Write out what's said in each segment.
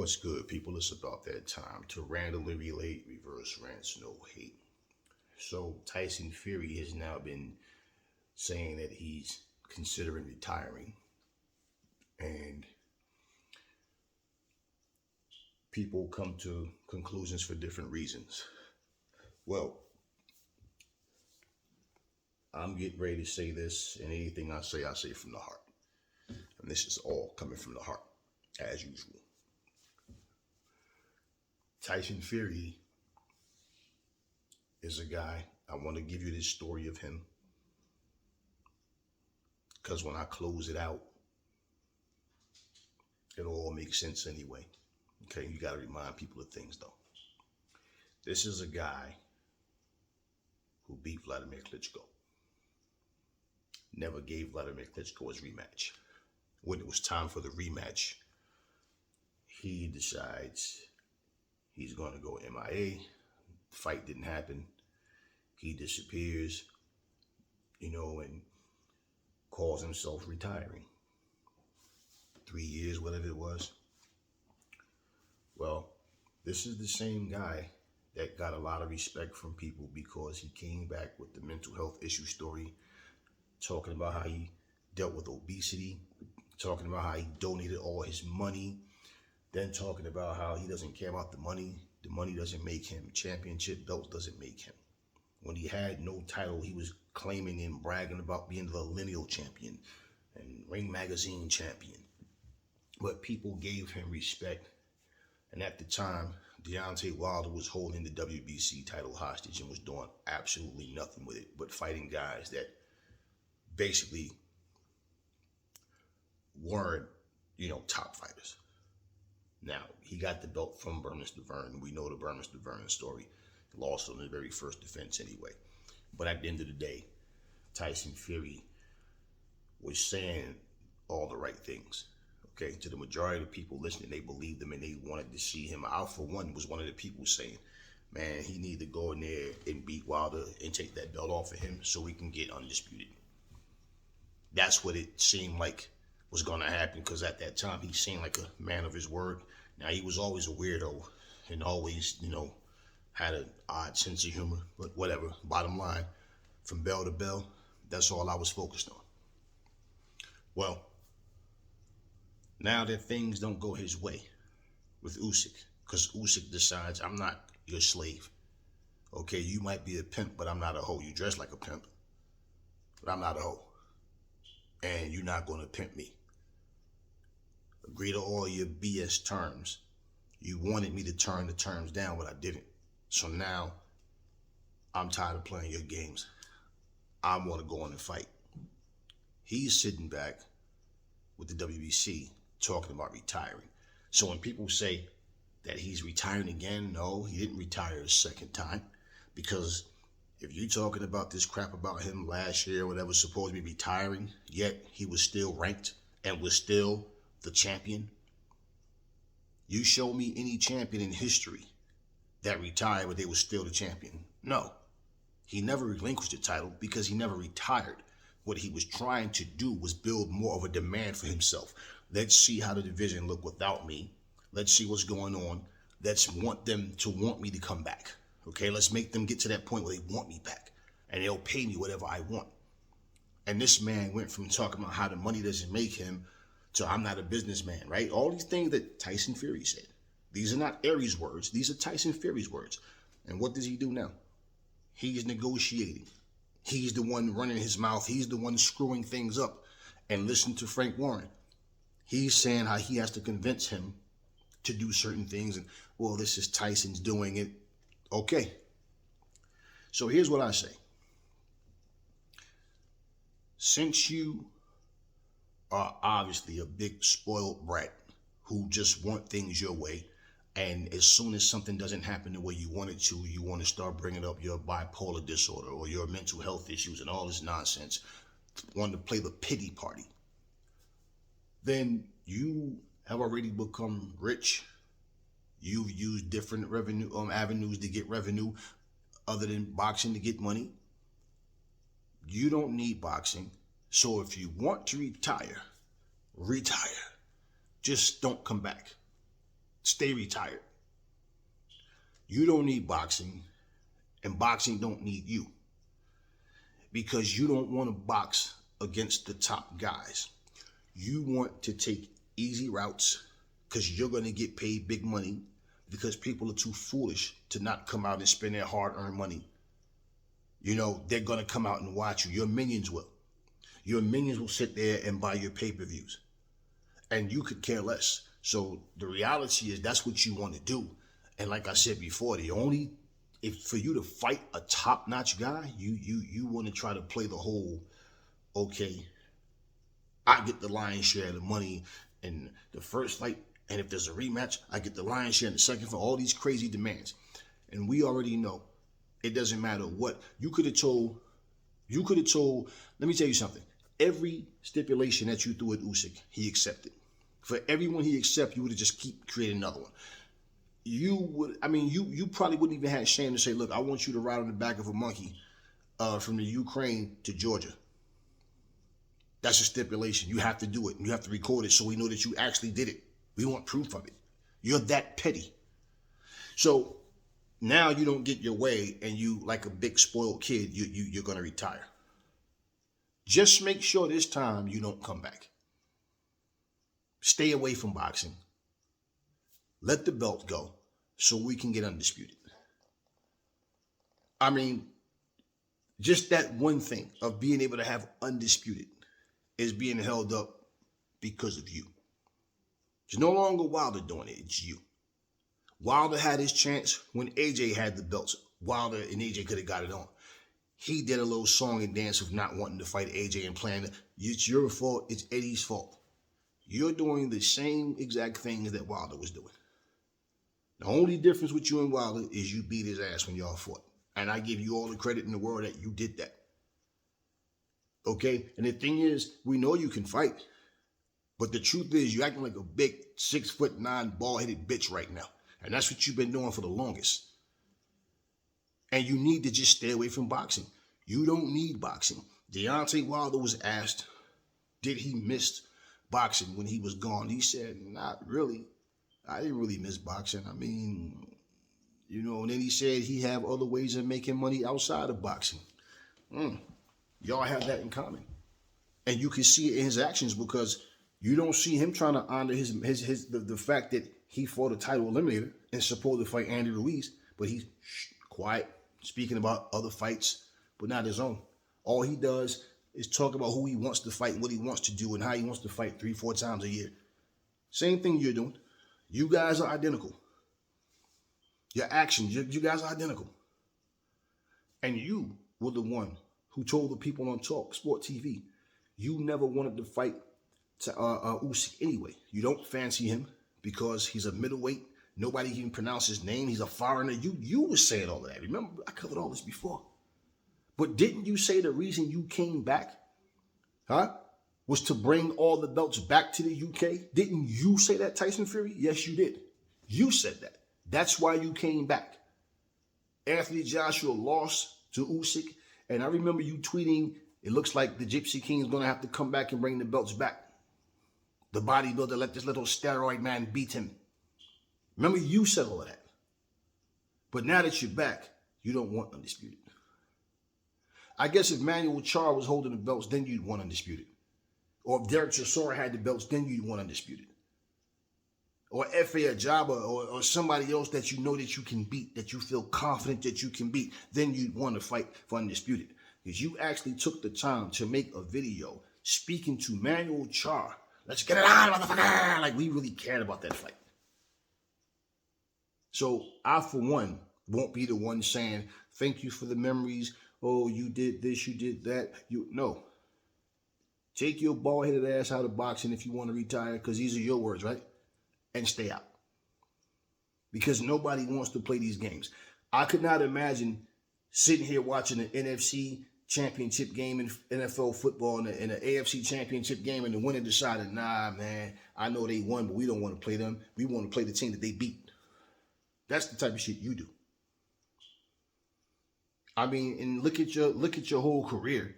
What's good, people? It's about that time to randomly relate reverse rants, no hate. So, Tyson Fury has now been saying that he's considering retiring, and people come to conclusions for different reasons. Well, I'm getting ready to say this, and anything I say from the heart. And this is all coming from the heart, as usual. Tyson Fury is a guy, I want to give you this story of him because when I close it out, it'll all make sense anyway. Okay, you got to remind people of things though. This is a guy who beat Vladimir Klitschko. Never gave Vladimir Klitschko his rematch. When it was time for the rematch, he decides he's going to go MIA. The fight didn't happen. He disappears, and calls himself retiring. 3 years, whatever it was. Well, this is the same guy that got a lot of respect from people because he came back with the mental health issue story, talking about how he dealt with obesity, talking about how he donated all his money, then talking about how he doesn't care about the money. The money doesn't make him. Championship belts doesn't make him. When he had no title, he was claiming and bragging about being the lineal champion and Ring Magazine champion. But people gave him respect. And at the time, Deontay Wilder was holding the WBC title hostage and was doing absolutely nothing with it but fighting guys that basically weren't, top fighters. Now, he got the belt from Bermans DeVerne. We know the Bermans DeVerne story. Lost on his very first defense anyway. But at the end of the day, Tyson Fury was saying all the right things. Okay, to the majority of the people listening, they believed him and they wanted to see him. I, for one, was one of the people saying, man, he need to go in there and beat Wilder and take that belt off of him so we can get undisputed. That's what it seemed like was going to happen because at that time, he seemed like a man of his word. Now, he was always a weirdo and always, had an odd sense of humor, but whatever. Bottom line, from bell to bell, that's all I was focused on. Well, now that things don't go his way with Usyk, because Usyk decides, I'm not your slave. Okay, you might be a pimp, but I'm not a hoe. You dress like a pimp, but I'm not a hoe. And you're not going to pimp me. Agree to all your BS terms. You wanted me to turn the terms down, but I didn't. So now, I'm tired of playing your games. I want to go on and fight. He's sitting back with the WBC talking about retiring. So when people say that he's retiring again, no, he didn't retire a second time. Because if you're talking about this crap about him last year, whatever, supposed to be retiring, yet he was still ranked and was still the champion. You show me any champion in history that retired but they were still the champion. No. He never relinquished the title because he never retired. What he was trying to do was build more of a demand for himself. Let's see how the division look without me. Let's see what's going on. Let's want them to want me to come back. Okay, let's make them get to that point where they want me back. And they'll pay me whatever I want. And this man went from talking about how the money doesn't make him to I'm not a businessman, right? All these things that Tyson Fury said. These are not Aries words. These are Tyson Fury's words. And what does he do now? He's negotiating. He's the one running his mouth. He's the one screwing things up. And listen to Frank Warren. He's saying how he has to convince him to do certain things. And, well, this is Tyson's doing it. Okay. So here's what I say. Since you are obviously a big spoiled brat who just want things your way, and as soon as something doesn't happen the way you want it to, you want to start bringing up your bipolar disorder or your mental health issues and all this nonsense, wanting to play the pity party, then you have already become rich. You've used different revenue avenues to get revenue other than boxing to get money. You don't need boxing. So if you want to retire, retire. Just don't come back. Stay retired. You don't need boxing, and boxing don't need you, because you don't want to box against the top guys. You want to take easy routes because you're going to get paid big money, because people are too foolish to not come out and spend their hard-earned money. You know, they're going to come out and watch you. Your minions will. Your minions will sit there and buy your pay-per-views. And you could care less. So the reality is that's what you want to do. And like I said before, if for you to fight a top-notch guy, you want to try to play the whole, okay, I get the lion's share of the money in the first fight, and if there's a rematch, I get the lion's share in the second fight. All these crazy demands. And we already know it doesn't matter what. You could have told, let me tell you something. Every stipulation that you threw at Usyk, he accepted. For everyone he accepted, you would have just keep creating another one. You probably wouldn't even have shame to say, look, I want you to ride on the back of a monkey from the Ukraine to Georgia. That's a stipulation. You have to do it. You have to record it so we know that you actually did it. We want proof of it. You're that petty. So now you don't get your way, and you, like a big spoiled kid, you're going to retire. Just make sure this time you don't come back. Stay away from boxing. Let the belt go so we can get undisputed. I mean, just that one thing of being able to have undisputed is being held up because of you. It's no longer Wilder doing it, it's you. Wilder had his chance when AJ had the belts. Wilder and AJ could have got it on. He did a little song and dance of not wanting to fight AJ and playing it. It's your fault, it's Eddie's fault. You're doing the same exact things that Wilder was doing. The only difference with you and Wilder is you beat his ass when y'all fought. And I give you all the credit in the world that you did that. Okay? And the thing is, we know you can fight. But the truth is, you're acting like a big 6'9" bald-headed bitch right now. And that's what you've been doing for the longest. And you need to just stay away from boxing. You don't need boxing. Deontay Wilder was asked, did he miss boxing when he was gone? He said, not really. I didn't really miss boxing. I mean, and then he said he have other ways of making money outside of boxing. Y'all have that in common. And you can see it in his actions, because you don't see him trying to honor the fact that he fought a title eliminator and supposed to fight Andy Ruiz, but he's quiet, speaking about other fights, but not his own. All he does is talk about who he wants to fight, what he wants to do, and how he wants to fight 3-4 times a year. Same thing you're doing. You guys are identical. Your actions, you guys are identical. And you were the one who told the people on Talk Sport TV, you never wanted to fight Usyk anyway. You don't fancy him because he's a middleweight. Nobody can pronounce his name. He's a foreigner. You were saying all of that. Remember, I covered all this before. But didn't you say the reason you came back, was to bring all the belts back to the UK? Didn't you say that, Tyson Fury? Yes, you did. You said that. That's why you came back. Anthony Joshua lost to Usyk, and I remember you tweeting, it looks like the Gypsy King is going to have to come back and bring the belts back. The bodybuilder let this little steroid man beat him. Remember, you said all of that. But now that you're back, you don't want undisputed. I guess if Manuel Charr was holding the belts, then you'd want undisputed. Or if Derek Chisora had the belts, then you'd want undisputed. Or Efe Ajagba or somebody else that you know that you can beat, that you feel confident that you can beat, then you'd want to fight for undisputed. Because you actually took the time to make a video speaking to Manuel Charr. Let's get it on, motherfucker! Like, we really cared about that fight. So I, for one, won't be the one saying, thank you for the memories. Oh, you did this, you did that. No. Take your bald-headed ass out of boxing if you want to retire, because these are your words, right? And stay out. Because nobody wants to play these games. I could not imagine sitting here watching an NFC championship game in NFL football and an AFC championship game, and the winner decided, nah, man, I know they won, but we don't want to play them. We want to play the team that they beat. That's the type of shit you do. I mean, and look at your whole career.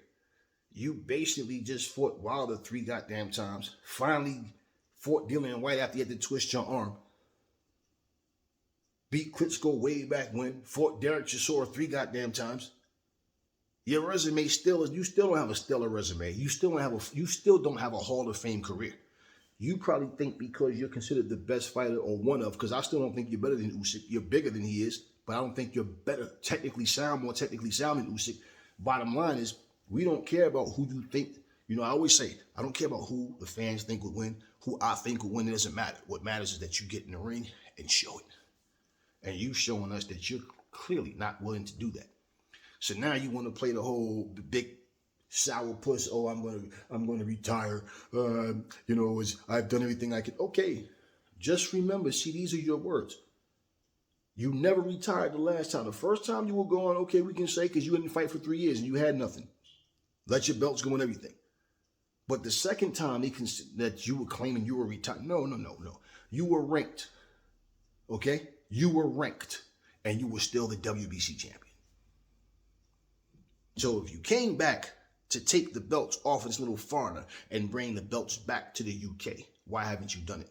You basically just fought Wilder 3 goddamn times. Finally fought Dillian White after you had to twist your arm. beat Klitschko way back when, fought Derek Chisora 3 goddamn times. Your resume still is, you still don't have a stellar resume. You still don't have a Hall of Fame career. You probably think because you're considered the best fighter or one of, because I still don't think you're better than Usyk. You're bigger than he is, but I don't think you're better, more technically sound than Usyk. Bottom line is, we don't care about who you think. You know, I always say, I don't care about who the fans think would win, who I think would win. It doesn't matter. What matters is that you get in the ring and show it. And you showing us that you're clearly not willing to do that. So now you want to play the whole big sour puss. Oh, I'm gonna retire. I've done everything I could. Okay, just remember. See, these are your words. You never retired the last time. The first time you were going, okay, we can say because you didn't fight for 3 years and you had nothing. Let your belts go and everything. But the second time that you were claiming you were retired, no. You were ranked. Okay, you were ranked, and you were still the WBC champion. So if you came back to take the belts off this little foreigner and bring the belts back to the UK, why haven't you done it?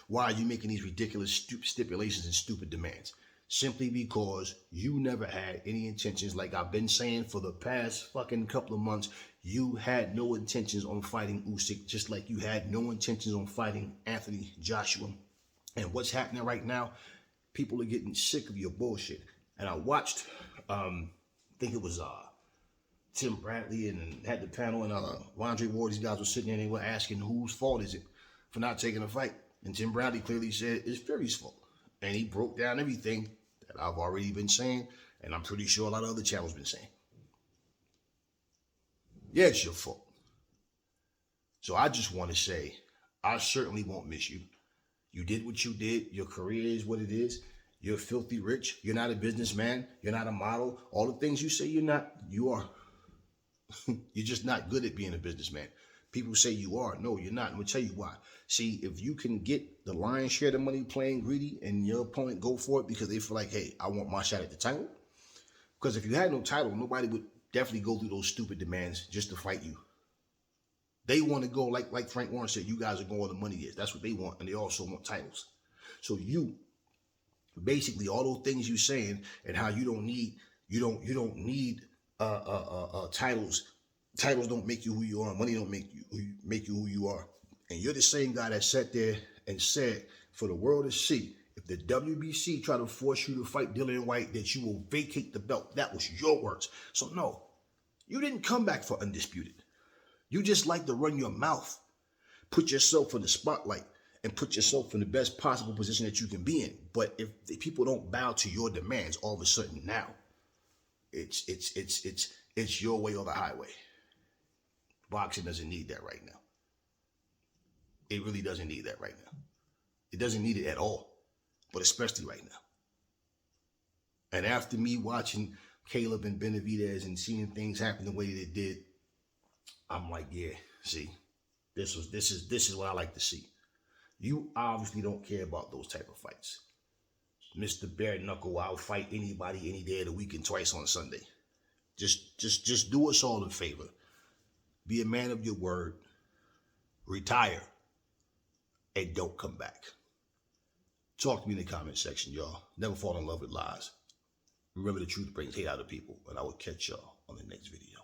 Why are you making these ridiculous stipulations and stupid demands? Simply because you never had any intentions, like I've been saying for the past fucking couple of months, you had no intentions on fighting Usyk, just like you had no intentions on fighting Anthony Joshua. And what's happening right now, people are getting sick of your bullshit. And I watched, I think it was Tim Bradley and had the panel, and Andre Ward, these guys were sitting there and they were asking whose fault is it for not taking a fight. And Tim Bradley clearly said it's Fury's fault. And he broke down everything that I've already been saying, and I'm pretty sure a lot of other channels been saying. Yeah, it's your fault. So I just want to say, I certainly won't miss you. You did what you did. Your career is what it is. You're filthy rich. You're not a businessman. You're not a model. All the things you say you're not, you are. You're just not good at being a businessman. People say you are. No, you're not. I'm going to tell you why. See, if you can get the lion's share of the money playing greedy and your opponent go for it because they feel like, hey, I want my shot at the title. Because if you had no title, nobody would definitely go through those stupid demands just to fight you. They want to go, like Frank Warren said, you guys are going where the money is. That's what they want. And they also want titles. So you, basically, all those things you're saying and how you don't need titles. Titles don't make you who you are. Money don't make you who you are. And you're the same guy that sat there and said, for the world to see, if the WBC try to force you to fight Dillian White, that you will vacate the belt. That was your words. So no, you didn't come back for undisputed. You just like to run your mouth, put yourself in the spotlight, and put yourself in the best possible position that you can be in. But if the people don't bow to your demands, all of a sudden now, it's your way or the highway. Boxing doesn't need that right now. It really doesn't need that right now. It doesn't need it at all, but especially right now. And after me watching Caleb and Benavidez and seeing things happen the way they did, I'm like, yeah, see, this is what I like to see. You obviously don't care about those type of fights. Mr. Bare Knuckle, I'll fight anybody any day of the week and twice on Sunday. Just do us all a favor. Be a man of your word. Retire. And don't come back. Talk to me in the comment section, y'all. Never fall in love with lies. Remember, the truth brings hate out of people. And I will catch y'all on the next video.